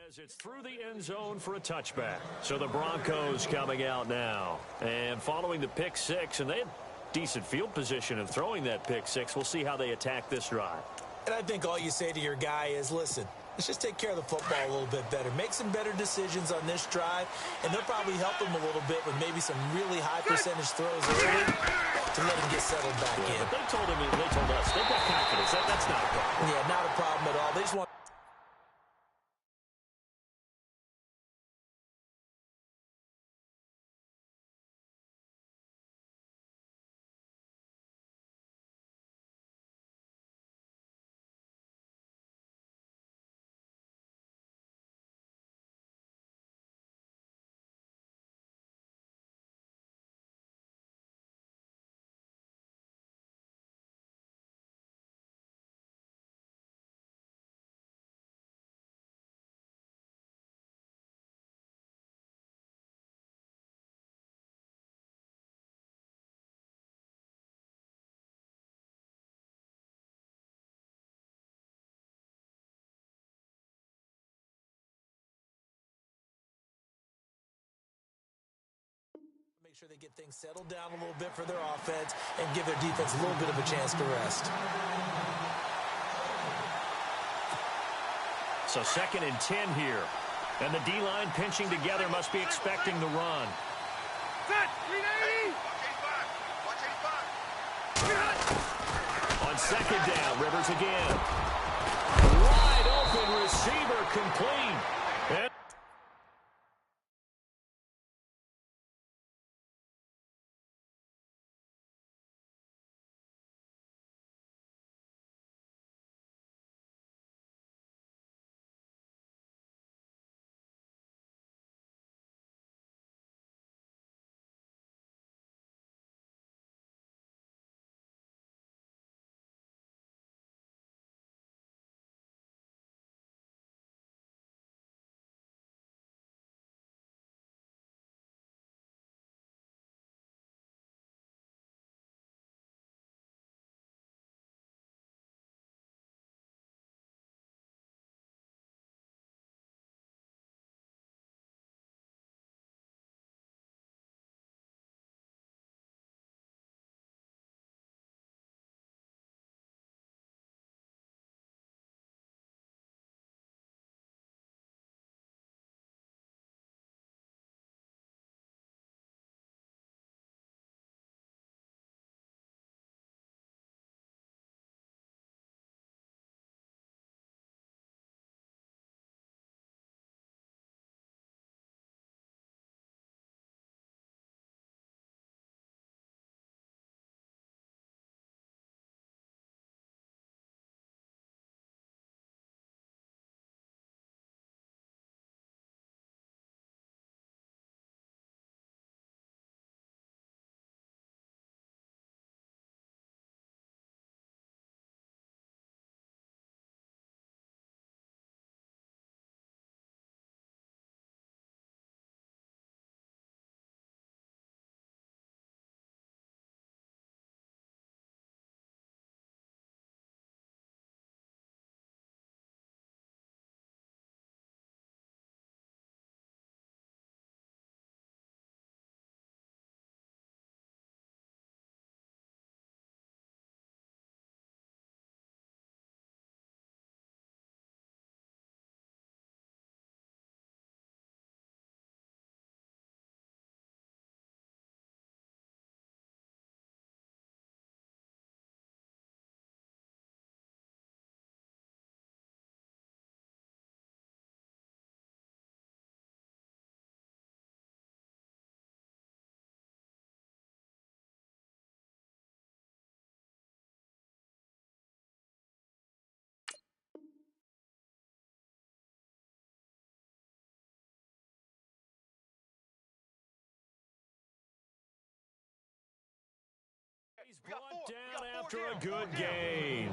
As it's through the end zone for a touchback. So the Broncos coming out now. And following the pick six, and they had decent field position of throwing that pick six. We'll see how they attack this drive. And I think all you say to your guy is, listen, let's just take care of the football a little bit better. Make some better decisions on this drive, and they'll probably help him a little bit with maybe some really high percentage throws early to let him get settled back in. But they told us, they've got confidence. That's not a problem. Yeah, not a problem at all. They just want make sure they get things settled down a little bit for their offense and give their defense a little bit of a chance to rest. So 2nd and 10 here. And the D-line pinching together must be expecting the run. Set! 380! On 2nd down, Rivers again. Wide open receiver complete. And he's brought down after a good gain.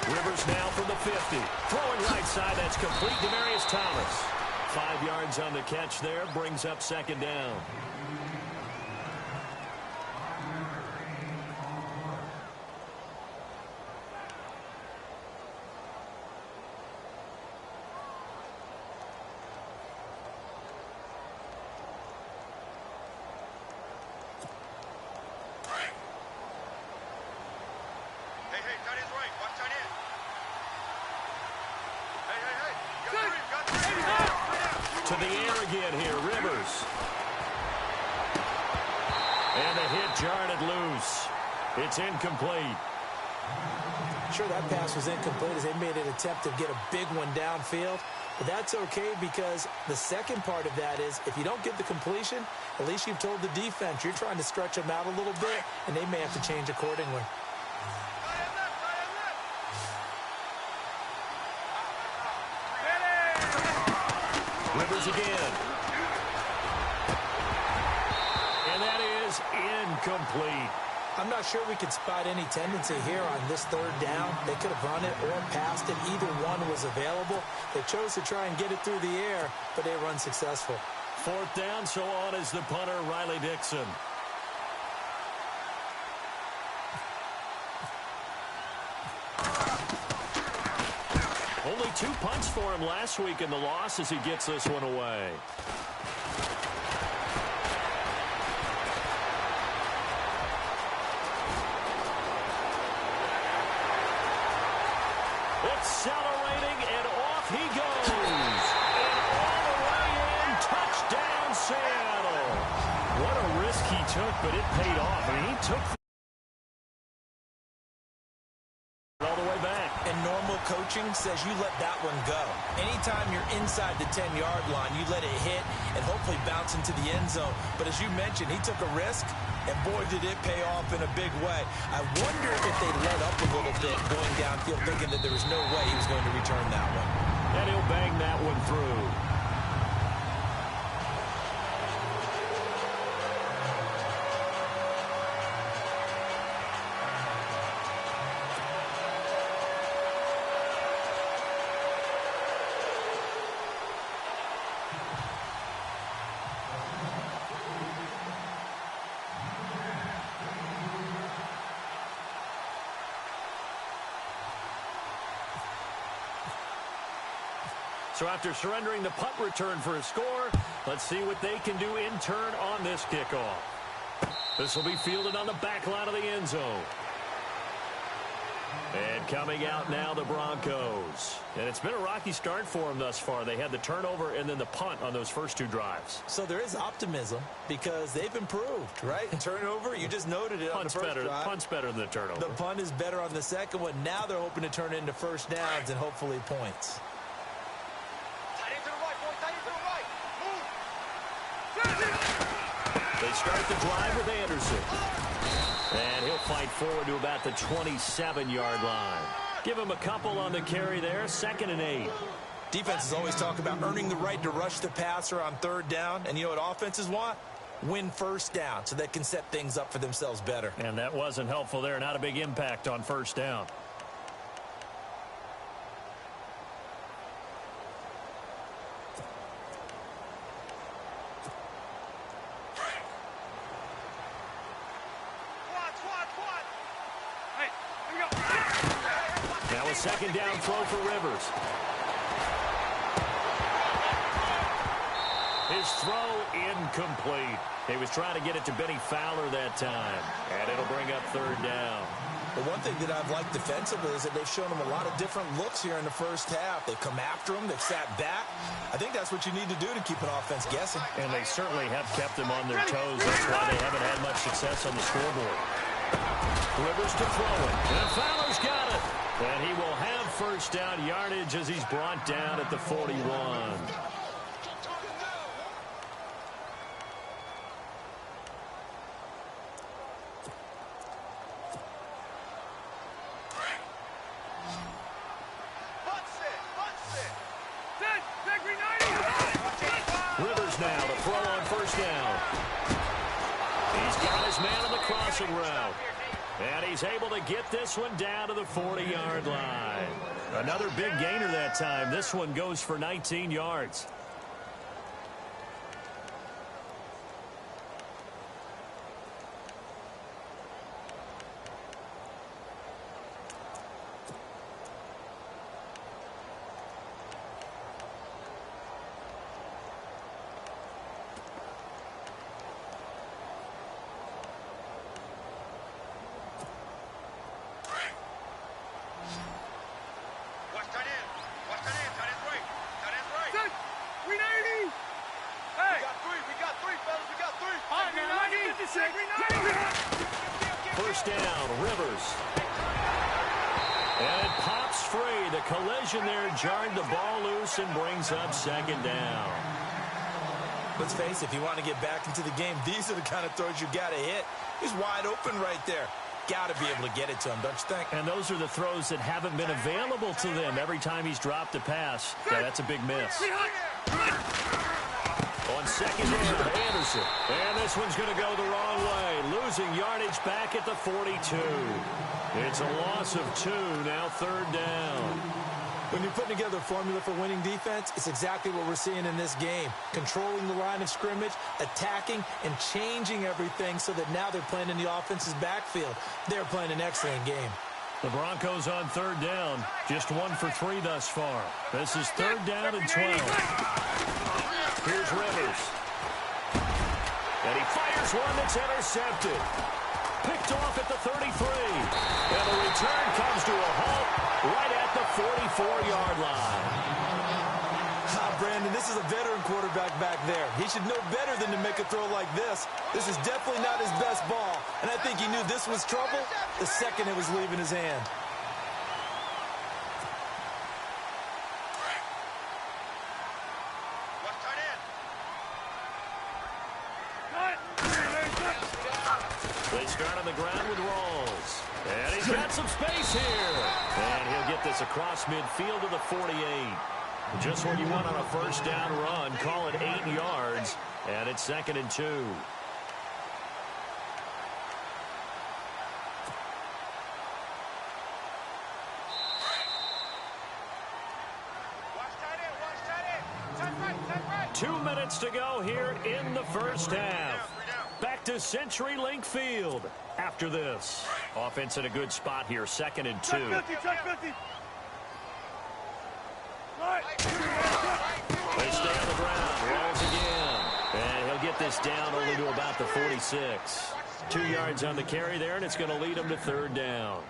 Rivers now from the 50. Throwing right side, that's complete. Demaryius Thomas. 5 yards on the catch there, brings up second down. To the air again here, Rivers. And the hit jarred it loose. It's incomplete. Sure, that pass was incomplete as they made an attempt to get a big one downfield. But that's okay because the second part of that is if you don't get the completion, at least you've told the defense you're trying to stretch them out a little bit, and they may have to change accordingly. Rivers again. And that is incomplete. I'm not sure we could spot any tendency here on this third down. They could have run it or passed it. Either one was available. They chose to try and get it through the air, but they were unsuccessful. Fourth down, so on is the punter, Riley Dixon. Only 2 punts for him last week in the loss as he gets this one away. Accelerating, and off he goes. And all the way in, touchdown Seattle. What a risk he took, but it paid off. I mean, he took all the way back. And normal coaching says you let that one go. Anytime you're inside the 10-yard line, you let it hit and hopefully bounce into the end zone. But as you mentioned, he took a risk, and boy, did it pay off in a big way. I wonder if they let up a little bit going downfield, thinking that there was no way he was going to return that one. And he'll bang that one through. So after surrendering the punt return for a score, let's see what they can do in turn on this kickoff. This will be fielded on the back line of the end zone. And coming out now, the Broncos. And it's been a rocky start for them thus far. They had the turnover and then the punt on those first 2 drives. So there is optimism because they've improved, right? Turnover, you just noted it on the first drive. Punt's better than the turnover. The punt is better on the second one. Now they're hoping to turn it into first downs and hopefully points. They start the drive with Anderson. And he'll fight forward to about the 27-yard line. Give him a couple on the carry there, 2nd and 8. Defenses always talk about earning the right to rush the passer on third down. And you know what offenses want? Win first down so they can set things up for themselves better. And that wasn't helpful there. Not a big impact on first down. Now a 2nd down throw for Rivers. His throw incomplete. He was trying to get it to Benny Fowler that time. And it'll bring up 3rd down. The one thing that I've liked defensively is that they've shown him a lot of different looks here in the first half. They've come after him. They've sat back. I think that's what you need to do to keep an offense guessing. And they certainly have kept them on their toes. That's why they haven't had much success on the scoreboard. Rivers to throw it. And Fowler's got it. And he will have first down yardage as he's brought down at the 41. Rivers now to throw on first down. He's got his man on the crossing route. And he's able to get this one down to the 40-yard line. Another big gainer that time. This one goes for 19 yards. First down, Rivers. And it pops free. The collision there jarred the ball loose and brings up second down. Let's face it, if you want to get back into the game, these are the kind of throws you got to hit. He's wide open right there. Got to be able to get it to him, don't you think? And those are the throws that haven't been available to them every time he's dropped a pass. Yeah, that's a big miss. On second down, Anderson. And this one's going to go the wrong way. Losing yardage back at the 42. It's a loss of 2, now third down. When you're putting together a formula for winning defense, it's exactly what we're seeing in this game. Controlling the line of scrimmage, attacking, and changing everything so that now they're playing in the offense's backfield. They're playing an excellent game. The Broncos on third down. Just 1 for 3 thus far. This is third down and 12. Here's Rivers. And he fires one that's intercepted. Picked off at the 33. And the return comes to a halt right at the 44-yard line. Brandon, this is a veteran quarterback back there. He should know better than to make a throw like this. This is definitely not his best ball. And I think he knew this was trouble the second it was leaving his hand. They start on the ground with Rawls. And he's got some space here. And he'll get this across midfield to the 48. Just what you want on a first down run. Call it 8 yards. And it's second and 2. Right. 2 minutes to go here in the first half. Back to CenturyLink Field after this. Offense in a good spot here, second and 2. Check 50. Right. They stay on the ground. Rolls again. And he'll get this down only to about the 46. 2 yards on the carry there, and it's going to lead him to third down.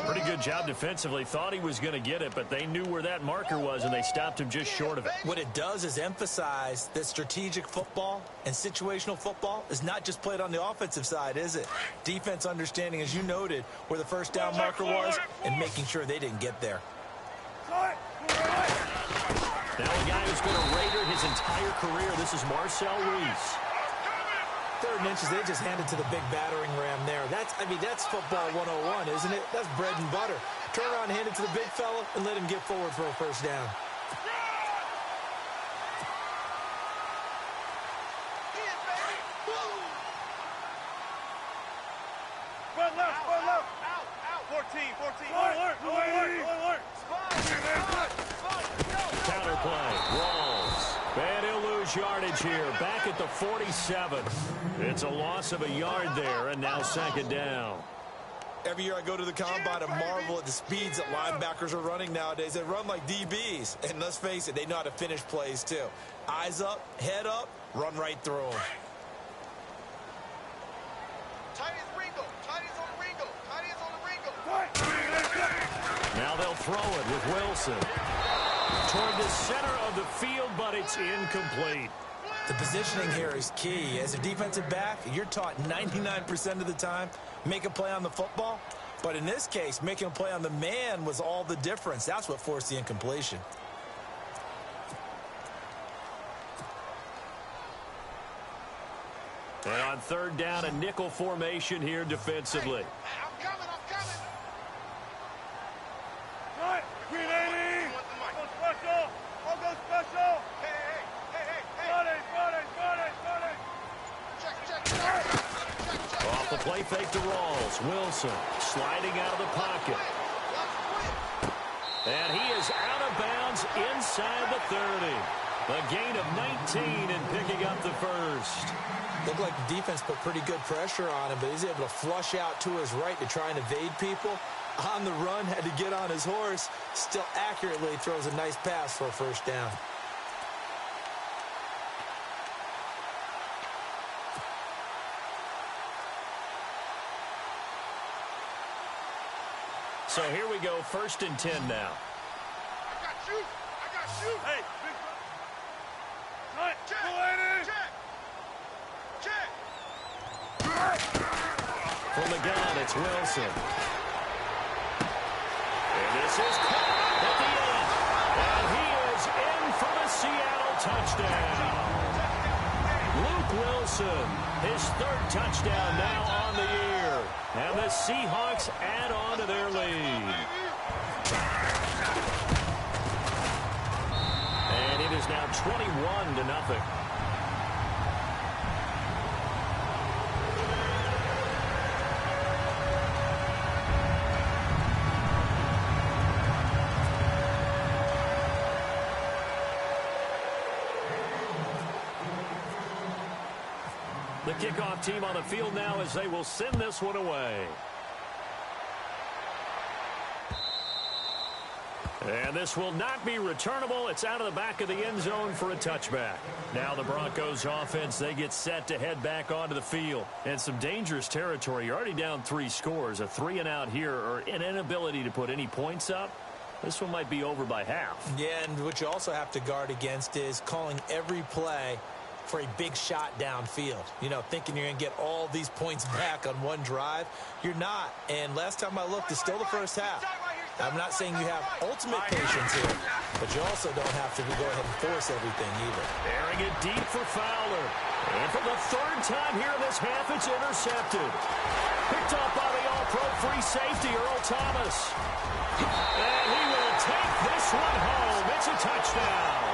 Pretty good job defensively. Thought he was going to get it, but they knew where that marker was, and they stopped him just short of it. What it does is emphasize that strategic football and situational football is not just played on the offensive side, is it? Defense understanding, as you noted, where the first down marker was and making sure they didn't get there. Now a guy who's been a Raider his entire career. This is Marcel Reese. 3rd and inches, they just handed to the big battering ram there. That's football 101, isn't it? That's bread and butter. Turn around, hand it to the big fella, and let him get forward for a first down. Run left. Out. 14. Alert. Counter play. Rawls. And he'll lose yardage here. Back at the 47. It's a loss of a yard there, and now second down. Every year I go to the combine and marvel at the speeds that linebackers are running nowadays. They run like DBs. And let's face it, they know how to finish plays too. Eyes up, head up, run right through them. Now they'll throw it with Wilson. Toward the center of the field, but it's incomplete. The positioning here is key. As a defensive back, you're taught 99% of the time, make a play on the football. But in this case, making a play on the man was all the difference. That's what forced the incompletion. And on third down, a nickel formation here defensively. I'm coming. Right. Green 80. I'll go special. Hey. Body. Off the play fake to Rawls. Wilson sliding out of the pocket. And he is out of bounds inside the 30. A gain of 19 and picking up the first. Looked like the defense put pretty good pressure on him, but he's able to flush out to his right to try and evade people. On the run, had to get on his horse. Still accurately throws a nice pass for a first down. So here we go, 1st and 10 now. I got you. Hey, big brother. Check. Go ahead in. Check. From the gun, it's Wilson. And this is caught at the end. And he is in for the Seattle touchdown. Luke Wilson, his 3rd touchdown now on the year. And the Seahawks add on to their lead. And it is now 21-0. The kickoff team on the field now as they will send this one away. And this will not be returnable. It's out of the back of the end zone for a touchback. Now the Broncos offense, they get set to head back onto the field. And some dangerous territory. You're already down 3 scores. A 3-and-out here or an inability to put any points up. This one might be over by half. Yeah, and what you also have to guard against is calling every play for a big shot downfield. You know, thinking you're going to get all these points back on one drive. You're not. And last time I looked, it's still the first half. I'm not saying you have ultimate patience here, but you also don't have to go ahead and force everything either. Airing it deep for Fowler. And for the 3rd time here in this half, it's intercepted. Picked up by the all-pro free safety, Earl Thomas. And he will take this one home. It's a touchdown.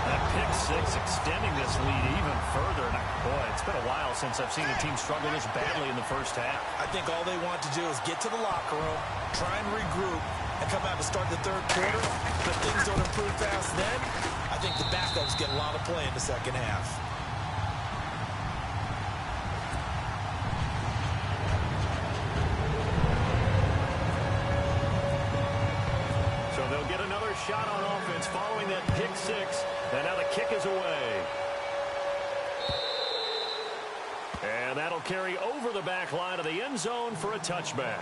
That pick 6 extending this lead even further. And boy, it's been a while since I've seen a team struggle this badly in the first half. I think all they want to do is get to the locker room, try and regroup, and come out to start the 3rd quarter. But if things don't improve fast then, I think the backups get a lot of play in the second half. So they'll get another shot on offense following that pick 6. And now the kick is away. And that'll carry over the back line of the end zone for a touchback.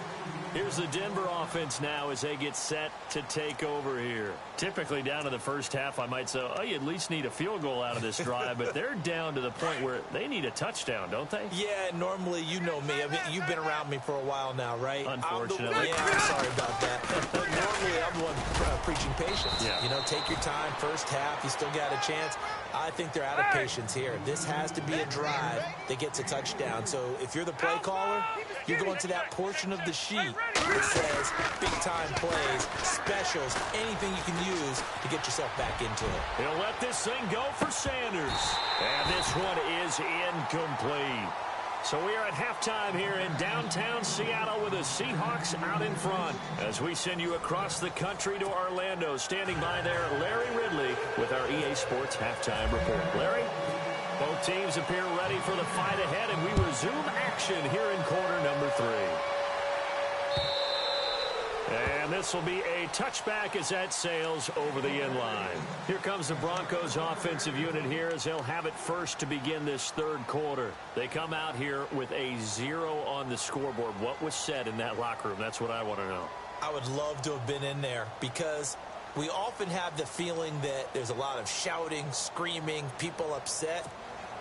Here's the Denver offense now as they get set to take over here. Typically down to the first half, I might say, oh, you at least need a field goal out of this drive, but they're down to the point where they need a touchdown, don't they? Yeah, normally, you know me. I mean, you've been around me for a while now, right? Unfortunately. I'm sorry about that. But normally, I'm the one preaching patience. Yeah. You know, take your time. First half, you still got a chance. I think they're out of patience here. This has to be a drive that gets a touchdown. So if you're the play caller, you go into that portion of the sheet that says big-time plays, specials, anything you can use to get yourself back into it. He'll let this thing go for Sanders. And this one is incomplete. So we are at halftime here in downtown Seattle with the Seahawks out in front. As we send you across the country to Orlando, standing by there, Larry Ridley with our EA Sports Halftime Report. Larry? Both teams appear ready for the fight ahead, and we resume action here in quarter number 3. And this will be a touchback as that sails over the end line. Here comes the Broncos offensive unit here as they'll have it first to begin this 3rd quarter. They come out here with a 0 on the scoreboard. What was said in that locker room? That's what I want to know. I would love to have been in there because we often have the feeling that there's a lot of shouting, screaming, people upset.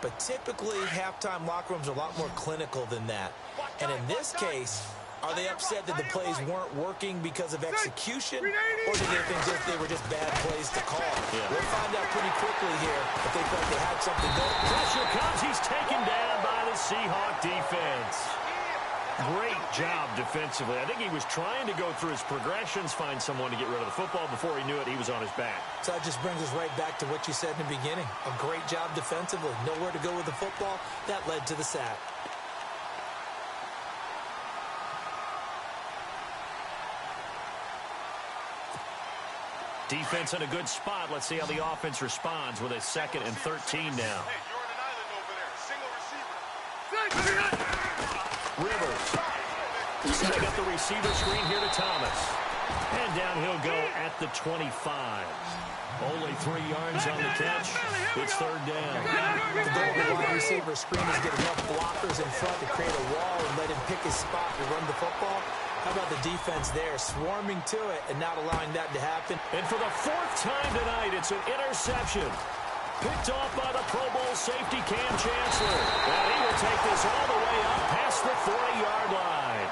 But typically, halftime locker rooms are a lot more clinical than that. And in this case, are they upset that the plays weren't working because of execution, or do they think they were just bad plays to call? Yeah. We'll find out pretty quickly here if they felt they had something going. Pressure comes. He's taken down by the Seahawk defense. Great job defensively. I think he was trying to go through his progressions, find someone to get rid of the football. Before he knew it, he was on his back. So that just brings us right back to what you said in the beginning. A great job defensively. Nowhere to go with the football. That led to the sack. Defense in a good spot. Let's see how the offense responds with a 2nd and 13 now. Hey, you're on an island over there. Single receiver. Rivers. Setting up the receiver screen here to Thomas. And down he'll go at the 25. Only 3 yards on the catch. It's 3rd down. The goal of the wide receiver screen is get enough blockers in front to create a wall and let him pick his spot to run the football. How about the defense there, swarming to it and not allowing that to happen? And for the 4th time tonight, it's an interception. Picked off by the Pro Bowl safety Cam Chancellor. And he will take this all the way up past the 40-yard line.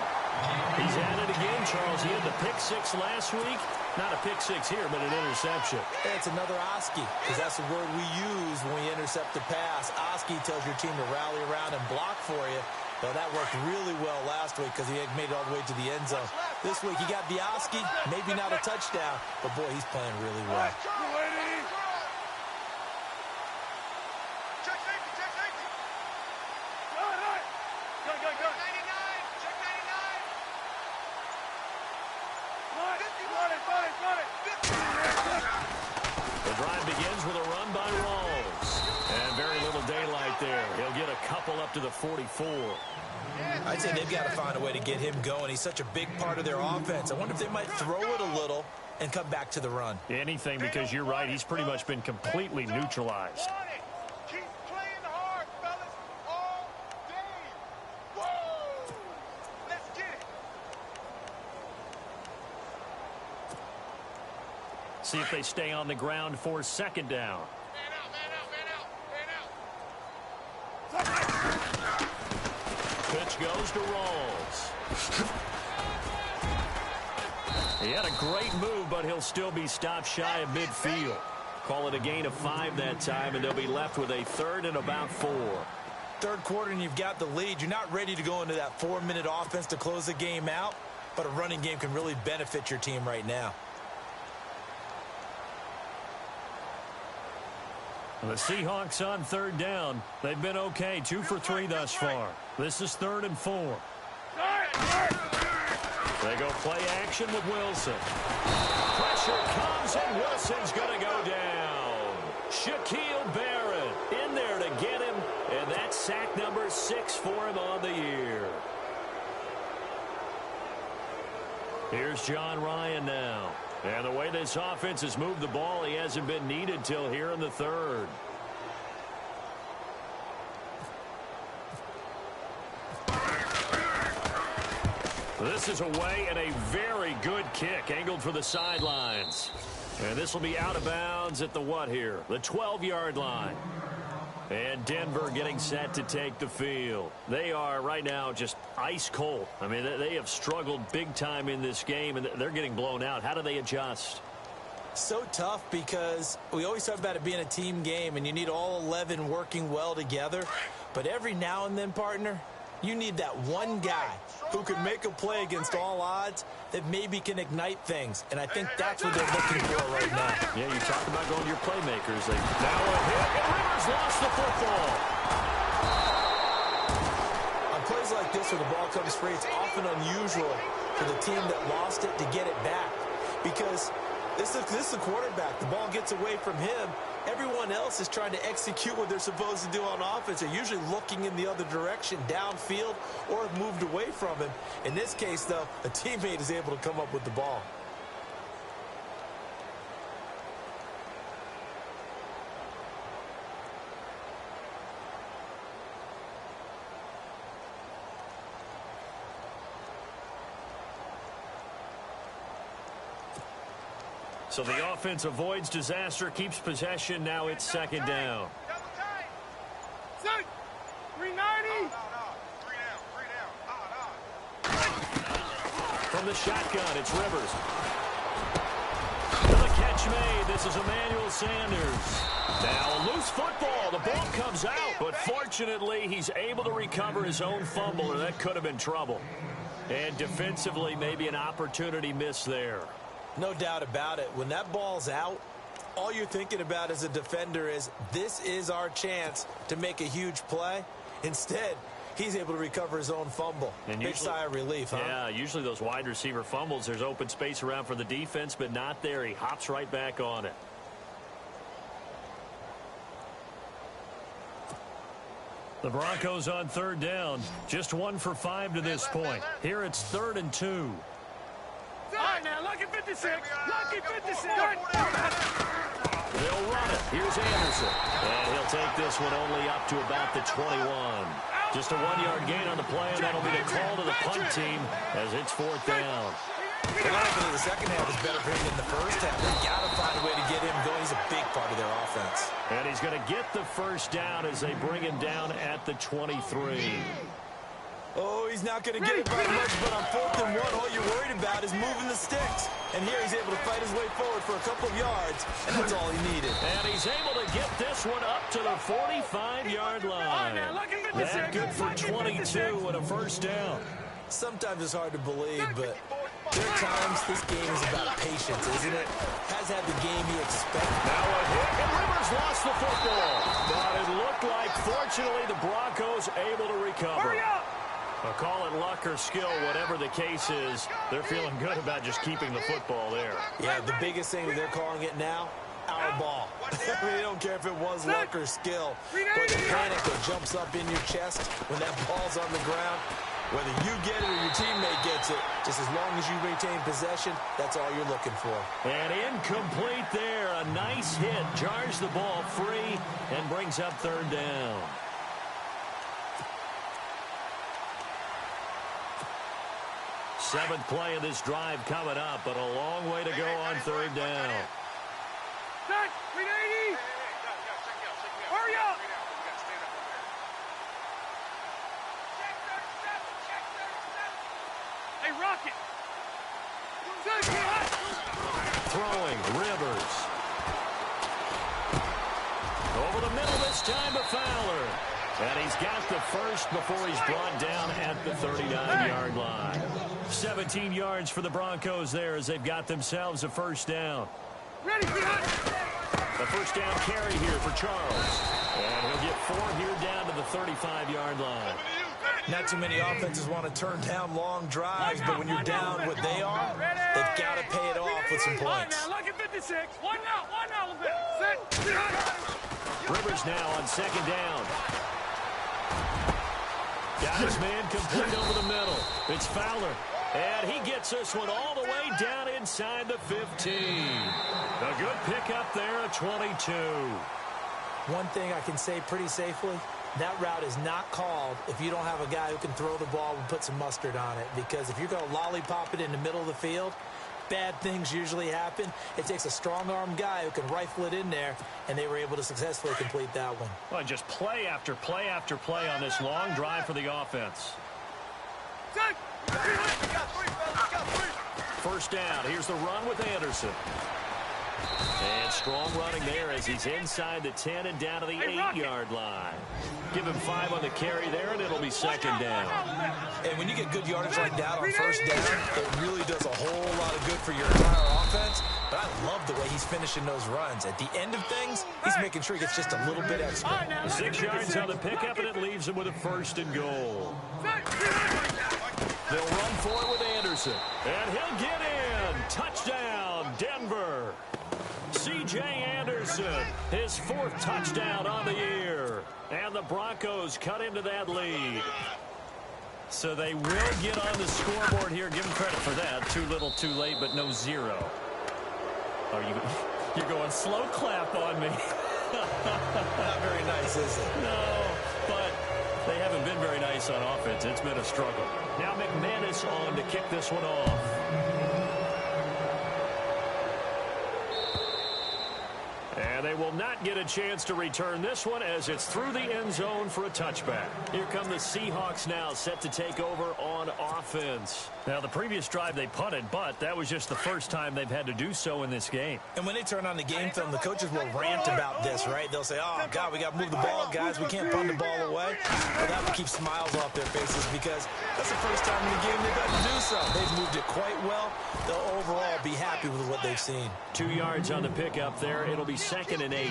He's at it again, Charles. He had the pick 6 last week. Not a pick 6 here, but an interception. It's another Oski, because that's the word we use when we intercept the pass. Oski tells your team to rally around and block for you. Well, that worked really well last week because he had made it all the way to the end zone. This week, he got the Oski, maybe not a touchdown, but, boy, he's playing really well. Check safety, check safety. Go. Check 99, check 99. The drive begins with a run by Rawls. And very little daylight there. He'll get a couple up to the 44. I'd say they've got to find a way to get him going. He's such a big part of their offense. I wonder if they might throw it a little and come back to the run. Anything, because you're right. He's pretty much been completely neutralized. Keep playing hard, fellas, all day. Woo! Let's get it. See if they stay on the ground for 2nd down. Pitch goes to Rawls. He had a great move, but he'll still be stopped shy of midfield. Call it a gain of 5 that time, and they'll be left with a 3rd and about 4. 3rd quarter, and you've got the lead. You're not ready to go into that 4-minute offense to close the game out, but a running game can really benefit your team right now. The Seahawks on 3rd down. They've been okay, 2 for 3 thus far. This is 3rd and 4. They go play action with Wilson. Pressure comes, and Wilson's going to go down. Shaquille Barrett in there to get him, and that's sack number 6 for him on the year. Here's John Ryan now. And the way this offense has moved the ball, he hasn't been needed till here in the 3rd. This is away, and a very good kick angled for the sidelines. And this will be out of bounds at the what here? The 12-yard line. And Denver getting set to take the field. They are right now just ice cold. I mean, they have struggled big time in this game, and they're getting blown out. How do they adjust? So tough, because we always talk about it being a team game, and you need all 11 working well together. But every now and then, partner, you need that one guy who can make a play against all odds that maybe can ignite things. And I think that's what they're looking for right now. Yeah, you talk about going to your playmakers. Now a hit, and Rivers lost the football. On plays like this where the ball comes free, it's often unusual for the team that lost it to get it back. Because this is the quarterback. The ball gets away from him. Everyone else is trying to execute what they're supposed to do on offense. They're usually looking in the other direction, downfield, or have moved away from him. In this case, though, a teammate is able to come up with the ball. So the offense avoids disaster, keeps possession. Now it's 2nd down. Set. 390. From the shotgun, it's Rivers. The catch catch made. This is Emmanuel Sanders. Now a loose football. The ball comes out, but fortunately he's able to recover his own fumble, or that could have been trouble. And defensively, maybe an opportunity missed there. No doubt about it. When that ball's out, all you're thinking about as a defender is, this is our chance to make a huge play. Instead, he's able to recover his own fumble. And big sigh of relief, huh? Yeah, usually those wide receiver fumbles, there's open space around for the defense, but not there. He hops right back on it. The Broncos on third down. Just 1 for 5 to this point. Here it's 3rd and 2. All right, now, lucky 56. Lucky 56. They'll run it. Here's Anderson. And he'll take this one only up to about the 21. Just a 1-yard gain on the play, and that'll be the call to the punt team as it's 4th down. The lineup in the second half is better for him than the first half. They've got to find a way to get him going. He's a big part of their offense. And he's going to get the first down as they bring him down at the 23. Oh, he's not going to get it by much, but on 4th and 1, all you're worried about is moving the sticks. And here he's able to fight his way forward for a couple of yards, and that's all he needed. And he's able to get this one up to the 45-yard line. That's good for 22 and a first down. Sometimes it's hard to believe, but there are times this game is about patience, isn't it? Has had the game he expected. Now a hit, and Rivers lost the football. But it looked like, fortunately, the Broncos able to recover. Hurry up! I'll call it luck or skill, whatever the case is. They're feeling good about just keeping the football there. Yeah, the biggest thing that they're calling it now, our ball. I mean, they don't care if it was luck or skill. But the panic that jumps up in your chest when that ball's on the ground, whether you get it or your teammate gets it, just as long as you retain possession, that's all you're looking for. And incomplete there. A nice hit. Jars the ball free and brings up 3rd down. Seventh play of this drive coming up, but a long way to go on 3rd down. Set, 380. Hurry up. Hey, Rocket. Throwing, Rivers. Over the middle this time to Fowler. And he's got the first before he's brought down at the 39-yard line. 17 yards for the Broncos there as they've got themselves a first down. Ready, The first down carry here for Charles. And he'll get 4 here down to the 35-yard line. Not too many offenses want to turn down long drives, but when you're down what they are, they've got to pay it off with some points. All right, now, lucky 56. One out. Set. Rivers now on 2nd down. Got his man complete over the middle. It's Fowler. And he gets this one all the way down inside the 15. A good pickup there at 22. One thing I can say pretty safely, that route is not called if you don't have a guy who can throw the ball and put some mustard on it. Because if you're going to lollipop it in the middle of the field, bad things usually happen. It takes a strong-arm guy who can rifle it in there, and they were able to successfully complete that one. Well, just play after play after play on this long drive for the offense. First down. Here's the run with Anderson. And strong running there as he's inside the 10 and down to the 8-yard line. Give him 5 on the carry there, and it'll be 2nd down. And when you get good yardage like that on first down, it really does a whole lot of good for your entire offense. But I love the way he's finishing those runs. At the end of things, he's making sure he gets just a little bit extra. 6 yards on the pickup, and it leaves him with a 1st and goal. They'll run for it with Anderson. And he'll get in. Touchdown, Denver. C.J. Anderson, his 4th touchdown on the year. And the Broncos cut into that lead. So they will get on the scoreboard here. Give them credit for that. Too little, too late, but no 0. You're going slow clap on me. Not very nice, is it? No, but they haven't been very nice on offense. It's been a struggle. Now McManus on to kick this one off. And And they will not get a chance to return this one as it's through the end zone for a touchback. Here come the Seahawks now, set to take over on offense. Now, the previous drive they punted, but that was just the first time they've had to do so in this game. And when they turn on the game film, the coaches will rant about this, right? They'll say, oh, God, we got to move the ball, guys. We can't punt the ball away. Well, that would keep smiles off their faces because that's the first time in the game they've had to do so. They've moved it quite well. They'll overall be happy with what they've seen. 2 yards on the pickup there. It'll be 2nd and 8.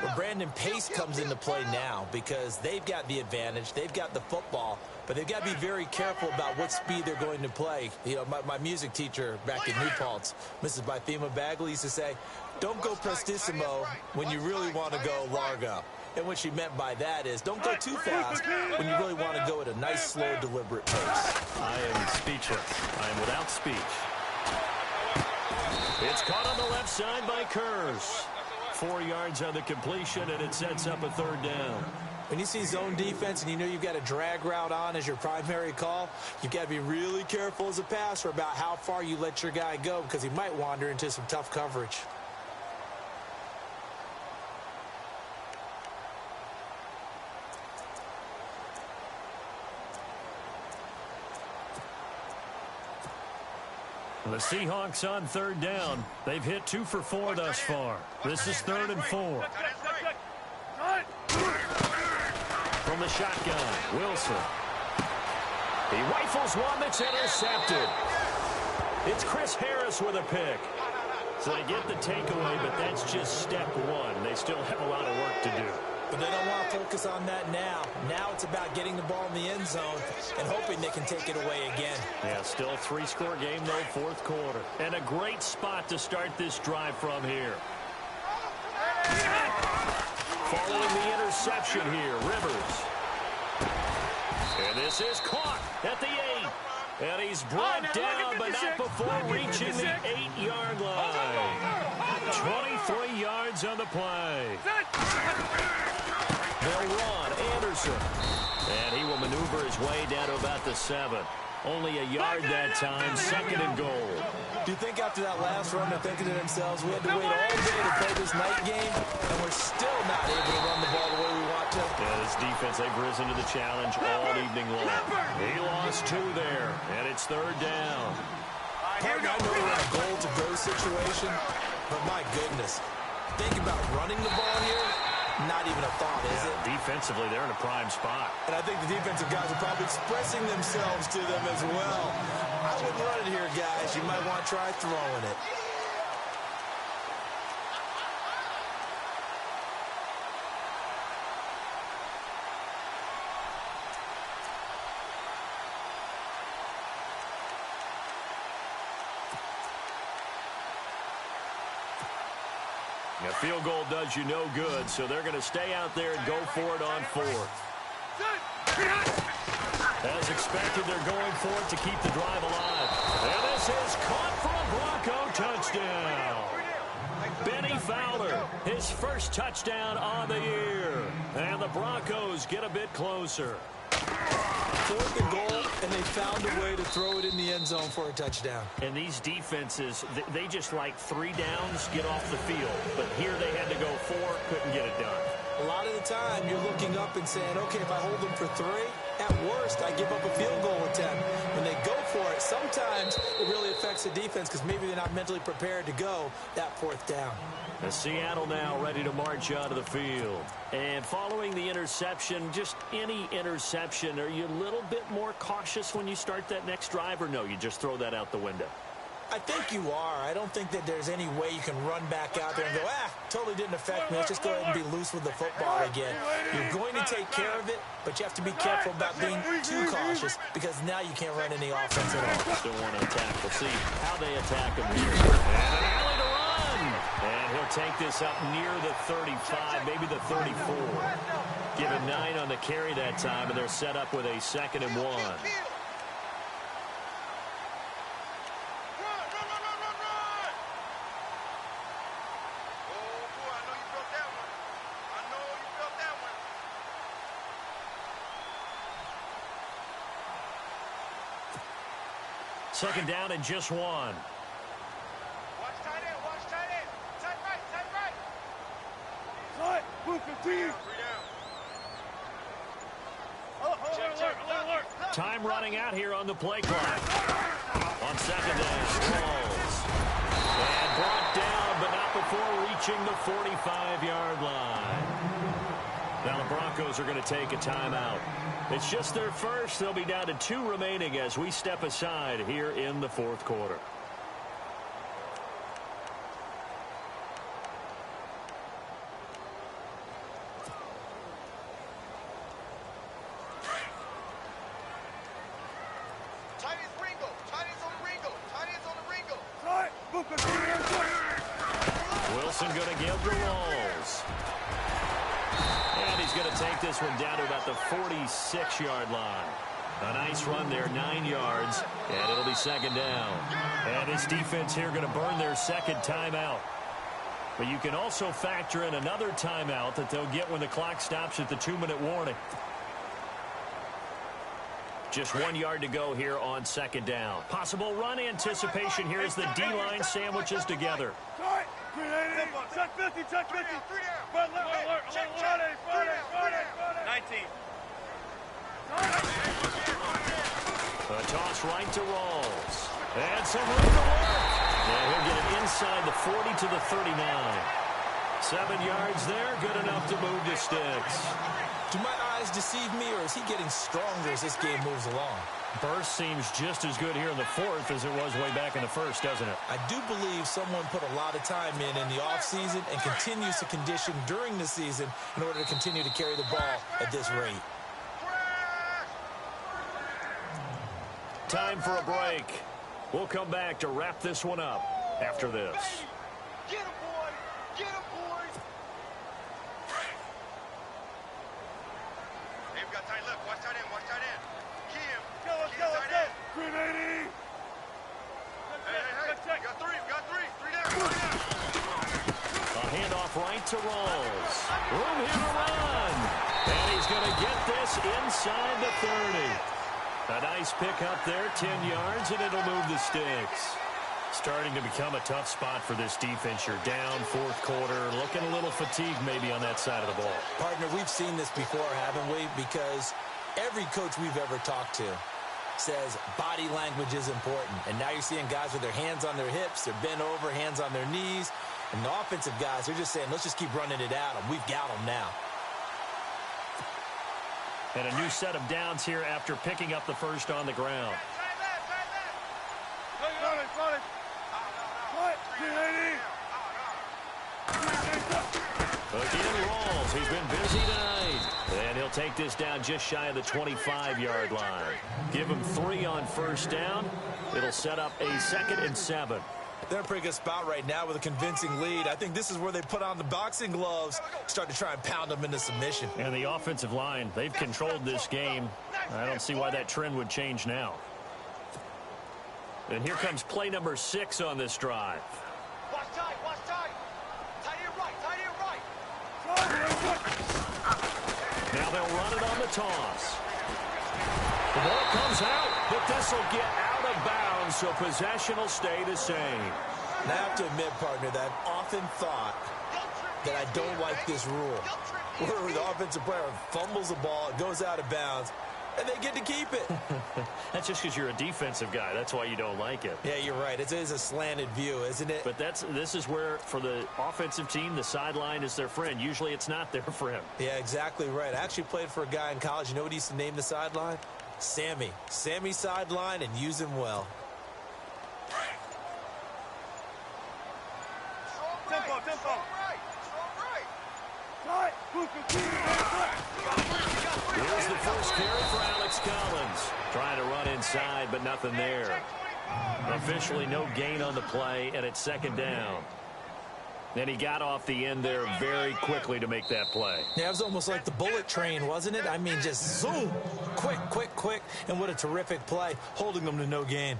Well, Brandon Pace comes into play now because they've got the advantage. They've got the football, but they've got to be very careful about what speed they're going to play. You know, my music teacher back in New Paltz, Mrs. Bythema Bagley, used to say, don't go prestissimo when you really want to go largo. And what she meant by that is don't go too fast when you really want to go at a nice, slow, deliberate pace. I am speechless. I am without speech. It's caught on the left side by Kurz. 4 yards on the completion, and it sets up a 3rd down. When you see zone defense and you know you've got a drag route on as your primary call, you've got to be really careful as a passer about how far you let your guy go because he might wander into some tough coverage. The Seahawks on 3rd down. They've hit 2 for 4 thus far. This is 3rd and 4. From the shotgun, Wilson. He rifles one that's intercepted. It's Chris Harris with a pick. So they get the takeaway, but that's just step 1. They still have a lot of work to do. But they don't want to focus on that now. Now it's about getting the ball in the end zone and hoping they can take it away again. Yeah, still a 3-score game, though, 4th quarter. And a great spot to start this drive from here. Following the interception here, Rivers. And this is caught at the 8. And he's brought down, but not before reaching the 8-yard line. 23 yards on the play. They'll run Anderson. And he will maneuver his way down to about the 7. Only a yard that time, 2nd and goal. Do you think after that last run they're thinking to themselves, we had to wait all day to play this night game, and we're still not able to run the ball the way we want to? Yeah, this defense, they've risen to the challenge all evening long. He lost 2 there, and it's 3rd down. I know we're in a goal-to-go situation, but my goodness, think about running the ball here. Not even a thought, is it? Defensively, they're in a prime spot. And I think the defensive guys are probably expressing themselves to them as well. I wouldn't run it here, guys. You might want to try throwing it. A field goal does you no good, so they're going to stay out there and go for it on 4th. As expected, they're going for it to keep the drive alive. And this is caught for a Bronco touchdown. Benny Fowler, his first touchdown on the year. And the Broncos get a bit closer. 4th and goal, and they found a way to throw it in the end zone for a touchdown. And these defenses, they just like 3 downs, get off the field. But here they had to go 4, couldn't get it done. A lot of the time, you're looking up and saying, okay, if I hold them for 3, at worst, I give up a field goal attempt. When they go for it, sometimes it really affects the defense because maybe they're not mentally prepared to go that 4th down. And Seattle now ready to march out of the field. And following the interception, just any interception, are you a little bit more cautious when you start that next drive, or no, you just throw that out the window? I think you are. I don't think that there's any way you can run back out there and go, totally didn't affect me. Let's just go ahead and be loose with the football again. You're going to take care of it, but you have to be careful about being too cautious because now you can't run any offense at all. Still want to attack. We'll see how they attack him here. And an alley to run. And he'll take this up near the 35, maybe the 34. Give him 9 on the carry that time, and they're set up with a 2nd and 1. Second down and just 1. Watch tight end, watch tight end. Tight right, tight right. Time running out here on the play clock. On second down, Rawls. And brought down, but not before reaching the 45-yard line. Now the Broncos are going to take a timeout. It's just their first. They'll be down to 2 remaining as we step aside here in the fourth quarter. Wilson going to give the Rawls. And he's going to take this one down to about the 46-yard line. A nice run there, 9 yards, and it'll be second down. And this defense here going to burn their second timeout. But you can also factor in another timeout that they'll get when the clock stops at the 2-minute warning. Just 1 yard to go here on second down. Possible run anticipation here as the D-line sandwiches together. Check 50, check 50. 19. A toss right to Rawls. And some room to work. And he'll get it inside the 40 to the 39. 7 yards there, good enough to move the sticks. Do my eyes deceive me, or is he getting stronger as this game moves along? Burst seems just as good here in the fourth as it was way back in the first, doesn't it? I do believe someone put a lot of time in the offseason and continues to condition during the season in order to continue to carry the ball at this rate. Time for a break. We'll come back to wrap this one up after this. Get him, boy! Get him, boy! Hey, we got tight left. Watch tight end. Watch tight end. Key him. Let's Key go, tight let's end. go. 380. Hey. We got three. We got three. 3 down. 3 down. A handoff right to Rawls. Room here to run. And he's going to get this inside the 30. A nice pick up there, 10 yards, and it'll move the sticks. Starting to become a tough spot for this defense. You're down fourth quarter, looking a little fatigued maybe on that side of the ball. Partner, we've seen this before, haven't we? Because every coach we've ever talked to says body language is important. And now you're seeing guys with their hands on their hips, they're bent over, hands on their knees. And the offensive guys, they're just saying, let's just keep running it at them. We've got them now. And a new set of downs here after picking up the first on the ground. Again, Rawls. He's been busy tonight. And he'll take this down just shy of the 25-yard line. Give him 3 on first down. It'll set up a 2nd and 7. They're in a pretty good spot right now with a convincing lead. I think this is where they put on the boxing gloves, start to try and pound them into submission. And the offensive line, they've controlled this game. I don't see why that trend would change now. And here comes play number 6 on this drive. Watch tight. Watch tight. Tight end right. Tight end right. Now they'll run it on the toss. The ball comes out, but this will get out of bounds, so possession will stay the same. And I have to admit, partner, that I've often thought that I don't like this rule, where the offensive player fumbles the ball, it goes out of bounds, and they get to keep it. That's just because you're a defensive guy. That's why you don't like it. Yeah, you're right. It is a slanted view, isn't it? But this is where, for the offensive team, the sideline is their friend. Usually it's not their friend. Yeah, exactly right. I actually played for a guy in college. You know what he used to name the sideline? Sammy. Sammy sideline, and use him well. Tempo. Here's the first carry for Alex Collins. Trying to run inside, but nothing there. Officially no gain on the play, and it's 2nd down. Then he got off the end there very quickly to make that play. Yeah, it was almost like the bullet train, wasn't it? I mean, just zoom. Quick. And what a terrific play, holding them to no gain.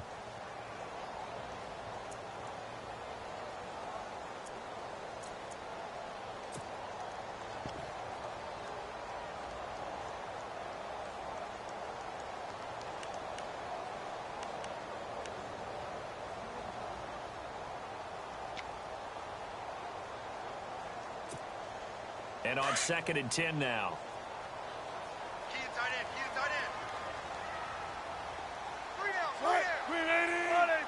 And on 2nd and 10 now. Key to tight end. Key to tight end. 3 down. 3 Right. down. Green 80. 40.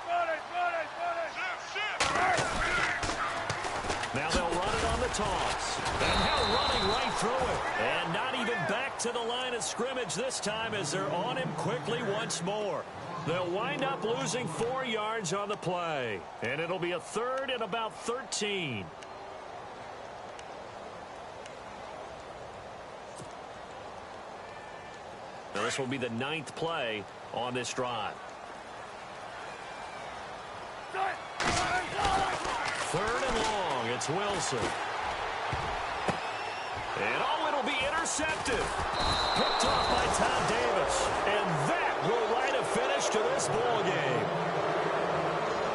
Now they'll run it on the toss. And now running right through it. And not even back to the line of scrimmage this time as they're on him quickly once more. They'll wind up losing 4 yards on the play. And it'll be a 3rd and about 13. Now this will be the 9th play on this drive. 3rd and long. It's Wilson. And it'll be intercepted. Picked off by Tom Davis. And that will write a finish to this ball game.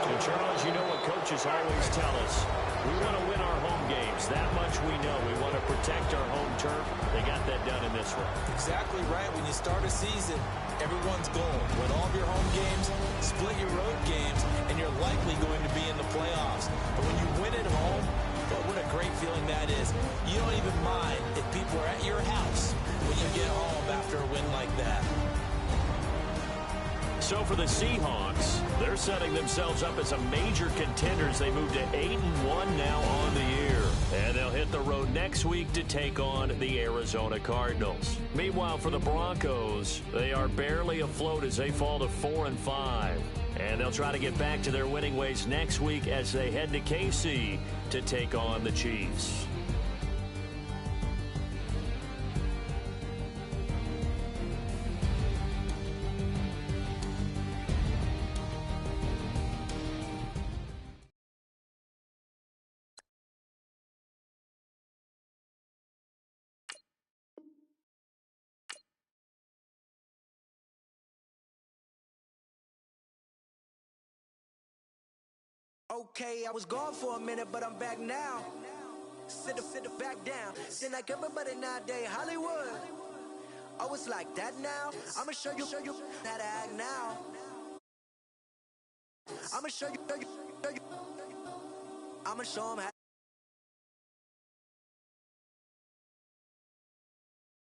And Charles, you know what coaches always tell us. We want to win our home games. That much we know. We want to protect our home turf. They got that done in this one. Exactly right. When you start a season, everyone's goal. Win all of your home games, split your road games, and you're likely going to be in the playoffs. But when you win at home, but what a great feeling that is. You don't even mind if people are at your house when you get home after a win like that. So for the Seahawks, they're setting themselves up as a major contender as they move to 8-1 now on the year. And they'll hit the road next week to take on the Arizona Cardinals. Meanwhile, for the Broncos, they are barely afloat as they fall to 4-5. And they'll try to get back to their winning ways next week as they head to KC to take on the Chiefs. Okay, I was gone for a minute, but I'm back now. Sit back down. Then like everybody nowadays, Hollywood. Oh, it's like that now. I'ma show you how to act now. I'ma show you. I'ma show 'em how.